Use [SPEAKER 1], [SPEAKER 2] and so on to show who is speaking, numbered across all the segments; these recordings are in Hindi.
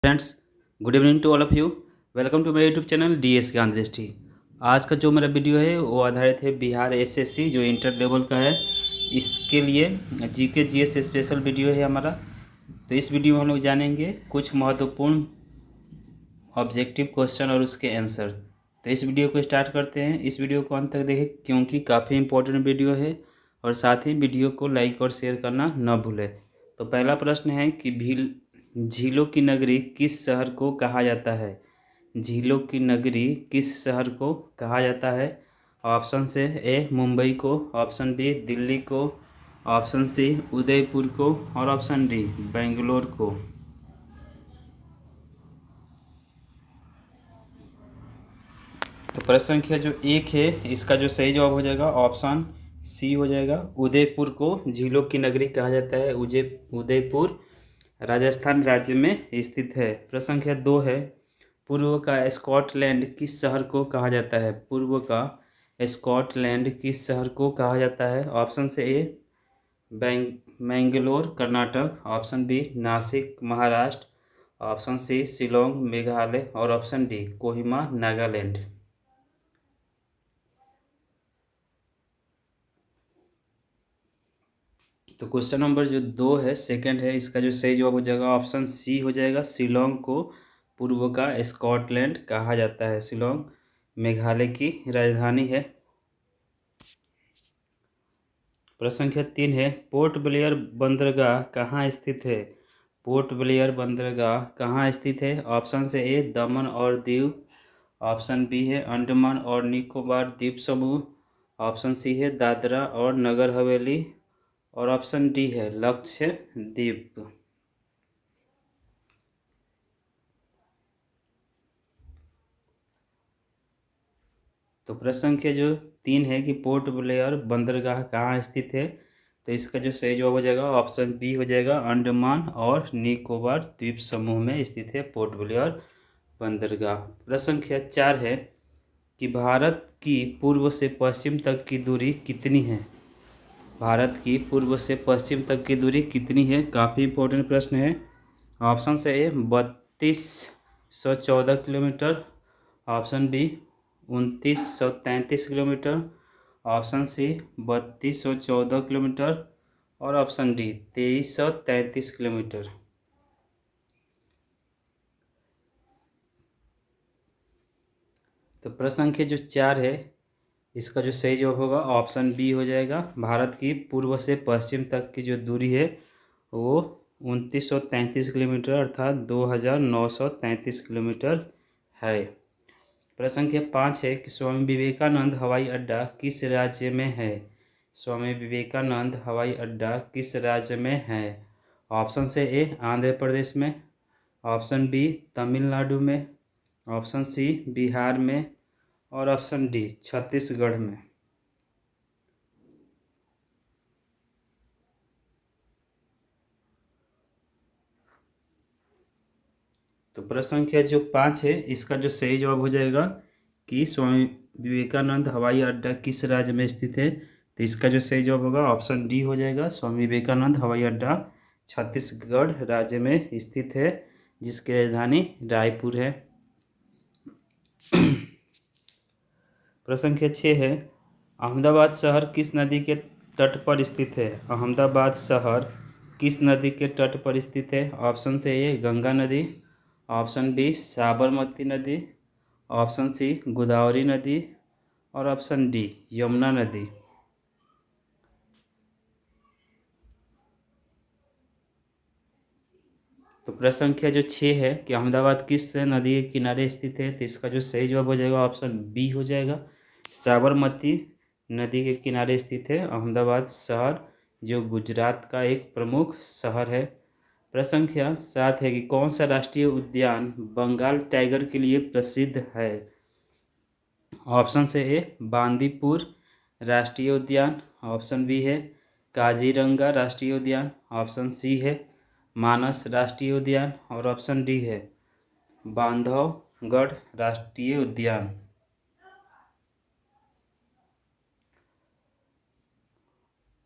[SPEAKER 1] Friends, good evening to all of you. Welcome to my YouTube channel DS Gyan दृष्टि। आज का जो मेरा वीडियो है वो आधारित है बिहार SSC जो इंटर लेवल का है, इसके लिए GK GS स्पेशल वीडियो है हमारा। तो इस वीडियो में हम लोग जानेंगे कुछ महत्वपूर्ण ऑब्जेक्टिव क्वेश्चन और उसके आंसर। तो इस वीडियो को स्टार्ट करते हैं। इस वीडियो को अंत तक देखें क्योंकि काफ़ी इंपॉर्टेंट वीडियो है, और साथ ही वीडियो को लाइक और शेयर करना न भूलें। तो पहला प्रश्न है कि झीलों की नगरी किस शहर को कहा जाता है? झीलों की नगरी किस शहर को कहा जाता है? ऑप्शन से ए मुंबई को, ऑप्शन बी दिल्ली को, ऑप्शन सी उदयपुर को, और ऑप्शन डी बेंगलोर को। तो प्रश्न संख्या जो एक है इसका जो सही जवाब हो जाएगा ऑप्शन सी हो जाएगा। उदयपुर को झीलों की नगरी कहा जाता है। उदयपुर राजस्थान राज्य में स्थित है। प्रश्न संख्या दो है, पूर्व का स्कॉटलैंड किस शहर को कहा जाता है? पूर्व का स्कॉटलैंड किस शहर को कहा जाता है? ऑप्शन से A Mangalore Karnataka, option B Nashik Maharashtra, option C Shillong Meghalaya, और ऑप्शन डी कोहिमा नागालैंड। तो क्वेश्चन नंबर जो दो है सेकंड है, इसका जो सही जवाब हो जाएगा ऑप्शन सी हो जाएगा। शिलोंग को पूर्व का स्कॉटलैंड कहा जाता है। शिलोंग मेघालय की राजधानी है। प्रश्न संख्या तीन है, पोर्ट ब्लेयर बंदरगाह कहाँ स्थित है? पोर्ट ब्लेयर बंदरगाह कहाँ स्थित है? ऑप्शन से ए दमन और दीव, ऑप्शन बी है अंडमान और निकोबार द्वीप समूह, ऑप्शन सी है दादरा और नगर हवेली, और ऑप्शन डी है लक्षद्वीप। तो प्रश्न संख्या जो तीन है कि पोर्ट ब्लेयर बंदरगाह कहाँ स्थित है, तो इसका जो सही जवाब हो जाएगा ऑप्शन बी हो जाएगा। अंडमान और निकोबार द्वीप समूह में स्थित है पोर्ट ब्लेयर बंदरगाह। प्रश्न संख्या चार है कि भारत की पूर्व से पश्चिम तक की दूरी कितनी है? भारत की पूर्व से पश्चिम तक की दूरी कितनी है? काफ़ी इंपॉर्टेंट प्रश्न है। ऑप्शन से A 3214 kilometre, option B 2933 kilometre, option C 3214 kilometre, और ऑप्शन डी 2333 किलोमीटर। तो प्रश्न संख्या जो चार है इसका जो सही जवाब होगा ऑप्शन बी हो जाएगा। भारत की पूर्व से पश्चिम तक की जो दूरी है वो 2933 किलोमीटर अर्थात 2933 किलोमीटर है। प्रश्न संख्या पाँच है कि स्वामी विवेकानंद हवाई अड्डा किस राज्य में है? स्वामी विवेकानंद हवाई अड्डा किस राज्य में है? ऑप्शन से ए आंध्र प्रदेश में, ऑप्शन बी तमिलनाडु में, ऑप्शन सी बिहार में, और ऑप्शन डी छत्तीसगढ़ में। तो प्रश्न संख्या जो पाँच है इसका जो सही जवाब हो जाएगा कि स्वामी विवेकानंद हवाई अड्डा किस राज्य में स्थित है, तो इसका जो सही जवाब होगा ऑप्शन डी हो जाएगा। स्वामी विवेकानंद हवाई अड्डा छत्तीसगढ़ राज्य में स्थित है, जिसकी राजधानी रायपुर है। प्रश्न संख्या छः है, अहमदाबाद शहर किस नदी के तट पर स्थित है? अहमदाबाद शहर किस नदी के तट पर स्थित है? ऑप्शन से ए गंगा नदी, ऑप्शन बी साबरमती नदी, ऑप्शन सी गोदावरी नदी, और ऑप्शन डी यमुना नदी। तो प्रश्न संख्या जो छः है कि अहमदाबाद किस नदी के किनारे स्थित है, तो इसका जो सही जवाब हो जाएगा ऑप्शन बी हो जाएगा। साबरमती नदी के किनारे स्थित है अहमदाबाद शहर, जो गुजरात का एक प्रमुख शहर है। प्रश्न संख्या सात है कि कौन सा राष्ट्रीय उद्यान बंगाल टाइगर के लिए प्रसिद्ध है? ऑप्शन से ए बांदीपुर राष्ट्रीय उद्यान, ऑप्शन बी है काजीरंगा राष्ट्रीय उद्यान, ऑप्शन सी है मानस राष्ट्रीय उद्यान, और ऑप्शन डी है बांधवगढ़ राष्ट्रीय उद्यान।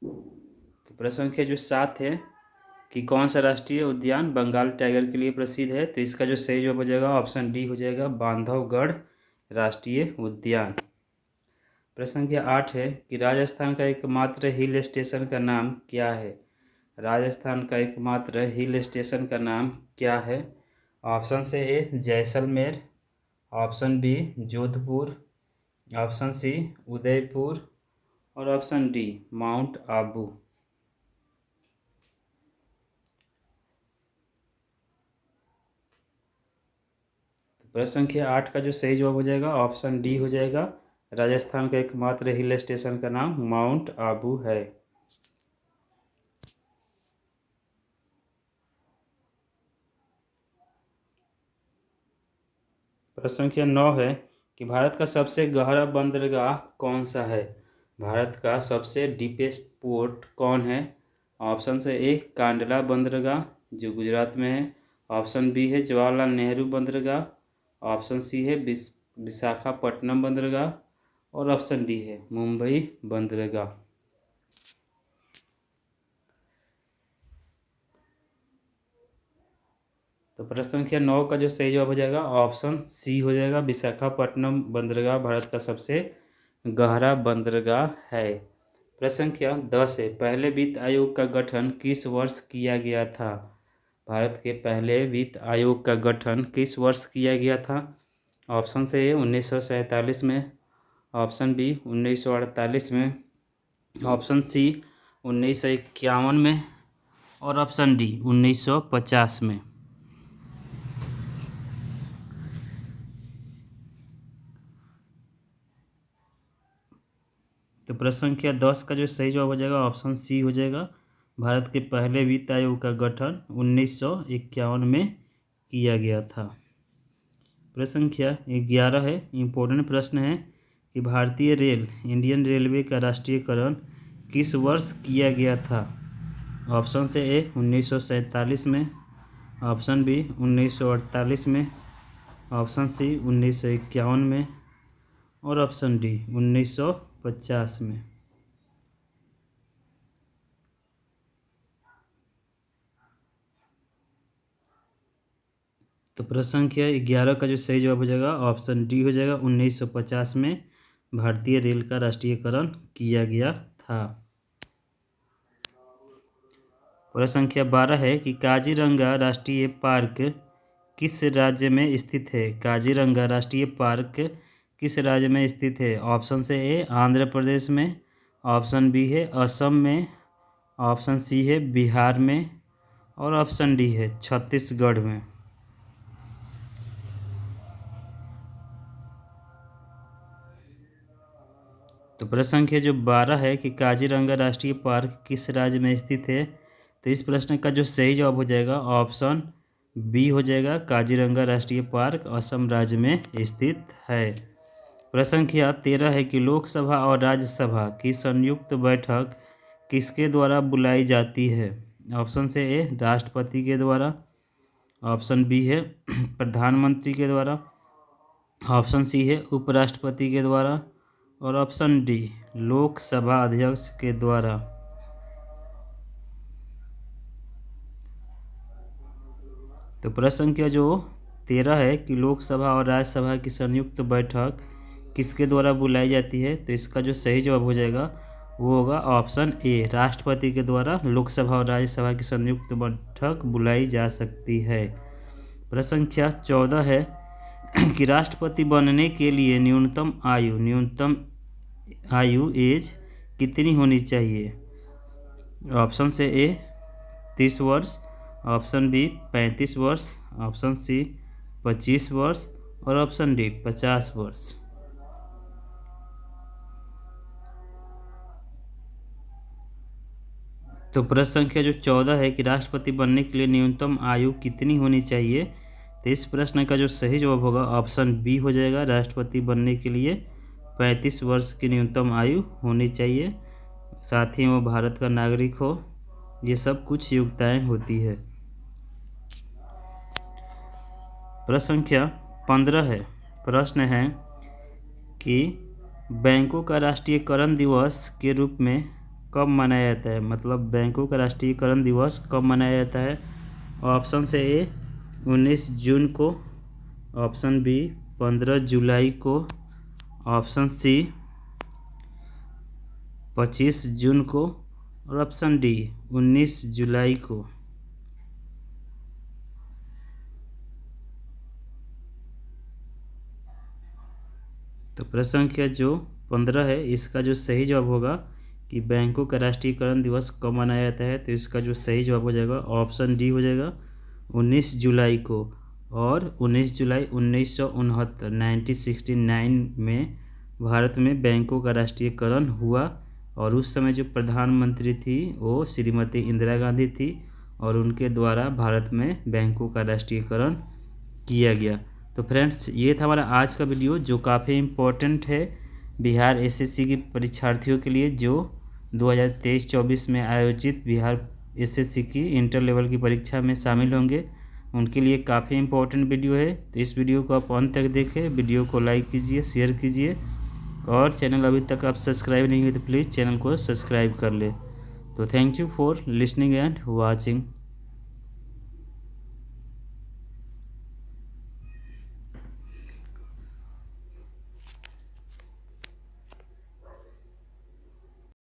[SPEAKER 1] तो प्रश्न संख्या जो सात है कि कौन सा राष्ट्रीय उद्यान बंगाल टाइगर के लिए प्रसिद्ध है? तो इसका जो सही जवाब हो जाएगा ऑप्शन डी हो जाएगा, बांधवगढ़ राष्ट्रीय उद्यान। प्रश्न संख्या 8 है कि राजस्थान का एकमात्र हिल स्टेशन का नाम क्या है? राजस्थान का एकमात्र हिल स्टेशन का नाम क्या है? ऑप्शन से A Jaisalmer, option B Jodhpur, option C Udaipur और ऑप्शन डी माउंट आबू। प्रश्न संख्या 8 का जो सही जवाब हो जाएगा ऑप्शन डी हो जाएगा, राजस्थान का एकमात्र हिल स्टेशन का नाम माउंट आबू है। प्रश्न संख्या 9 है कि भारत का सबसे गहरा बंदरगाह कौन सा है? भारत का सबसे डीपेस्ट पोर्ट कौन है? ऑप्शन से ए कांडला बंदरगाह जो गुजरात में है, ऑप्शन बी है जवाहरलाल नेहरू बंदरगाह, ऑप्शन सी है विशाखापट्टनम बंदरगाह और ऑप्शन डी है मुंबई बंदरगाह। तो प्रश्न संख्या 9 का जो सही जवाब हो जाएगा ऑप्शन सी हो जाएगा, विशाखापट्टनम बंदरगाह भारत का सबसे गहरा बंदरगाह है। प्रश्न संख्या 10 है, पहले वित्त आयोग का गठन किस वर्ष किया गया था? भारत के पहले वित्त आयोग का गठन किस वर्ष किया गया था? ऑप्शन से ए 1947 में, ऑप्शन बी 1948 में, ऑप्शन सी 1951 में और ऑप्शन डी 1950 में। तो प्रश्न संख्या 10 का जो सही जवाब हो जाएगा ऑप्शन सी हो जाएगा, भारत के पहले वित्त आयोग का गठन 1951 में किया गया था। प्रश्न संख्या 11 है, इम्पोर्टेंट प्रश्न है कि भारतीय रेल इंडियन रेलवे का राष्ट्रीयकरण किस वर्ष किया गया था? ऑप्शन से ए 1947 में, ऑप्शन बी 1948 में, ऑप्शन सी 1951 में और ऑप्शन डी 1950 में। तो प्रश्न संख्या 11 का जो सही जवाब हो जाएगा ऑप्शन डी हो जाएगा, 1950 में भारतीय रेल का राष्ट्रीयकरण किया गया था। प्रश्न संख्या 12 है कि काजीरंगा राष्ट्रीय पार्क किस राज्य में स्थित है? काजीरंगा राष्ट्रीय पार्क किस राज्य में स्थित है? ऑप्शन से ए आंध्र प्रदेश में, ऑप्शन बी है असम में, ऑप्शन सी है बिहार में और ऑप्शन डी है छत्तीसगढ़ में। तो प्रश्न संख्या जो 12 है कि काजीरंगा राष्ट्रीय पार्क किस राज्य में स्थित है, तो इस प्रश्न का जो सही जवाब हो जाएगा ऑप्शन बी हो जाएगा, काजीरंगा राष्ट्रीय पार्क असम राज्य में स्थित है। प्रश्न संख्या 13 है कि लोकसभा और राज्यसभा की संयुक्त बैठक किसके द्वारा बुलाई जाती है? ऑप्शन से ए राष्ट्रपति के द्वारा, ऑप्शन बी है प्रधानमंत्री के द्वारा, ऑप्शन सी है उपराष्ट्रपति के द्वारा और ऑप्शन डी लोकसभा अध्यक्ष के द्वारा। तो प्रश्न संख्या जो 13 है कि लोकसभा और राज्यसभा की संयुक्त बैठक किसके द्वारा बुलाई जाती है, तो इसका जो सही जवाब हो जाएगा वो होगा ऑप्शन ए, राष्ट्रपति के द्वारा लोकसभा और राज्यसभा की संयुक्त बैठक बुलाई जा सकती है। प्रश्न संख्या 14 है कि राष्ट्रपति बनने के लिए न्यूनतम आयु एज कितनी होनी चाहिए? ऑप्शन से ए 30 वर्ष, ऑप्शन बी 35 वर्ष, ऑप्शन सी 25 वर्ष और ऑप्शन डी 50 वर्ष। तो प्रश्न संख्या जो 14 है कि राष्ट्रपति बनने के लिए न्यूनतम आयु कितनी होनी चाहिए, तो इस प्रश्न का जो सही जवाब होगा ऑप्शन बी हो जाएगा, राष्ट्रपति बनने के लिए 35 वर्ष की न्यूनतम आयु होनी चाहिए, साथ ही वो भारत का नागरिक हो, ये सब कुछ योग्यताएं होती है। प्रश्न संख्या 15 है, प्रश्न है कि बैंकों का राष्ट्रीयकरण दिवस के रूप में कब मनाया जाता है, मतलब बैंकों का राष्ट्रीयकरण दिवस कब मनाया जाता है। ऑप्शन से ए 19 जून को, ऑप्शन बी 15 जुलाई को, ऑप्शन सी 25 जून को और ऑप्शन डी 19 जुलाई को। तो प्रश्न संख्या जो 15 है, इसका जो सही जवाब होगा कि बैंकों का राष्ट्रीयकरण दिवस कब मनाया जाता है, तो इसका जो सही जवाब हो जाएगा ऑप्शन डी हो जाएगा 19 जुलाई को। और 19 जुलाई 1969 में भारत में बैंकों का राष्ट्रीयकरण हुआ और उस समय जो प्रधानमंत्री थी वो श्रीमती इंदिरा गांधी थी और उनके द्वारा भारत में बैंकों का राष्ट्रीयकरण किया गया। तो फ्रेंड्स, ये था हमारा आज का वीडियो जो काफ़ी इम्पोर्टेंट है बिहार एसएससी के परीक्षार्थियों के लिए जो 2023-24 में आयोजित बिहार एसएससी की इंटर लेवल की परीक्षा में शामिल होंगे, उनके लिए काफ़ी इम्पोर्टेंट वीडियो है। तो इस वीडियो को आप अंत तक देखें, वीडियो को लाइक कीजिए, शेयर कीजिए और चैनल अभी तक आप सब्सक्राइब नहीं किए तो प्लीज़ चैनल को सब्सक्राइब कर ले। तो thank you for listening and watching.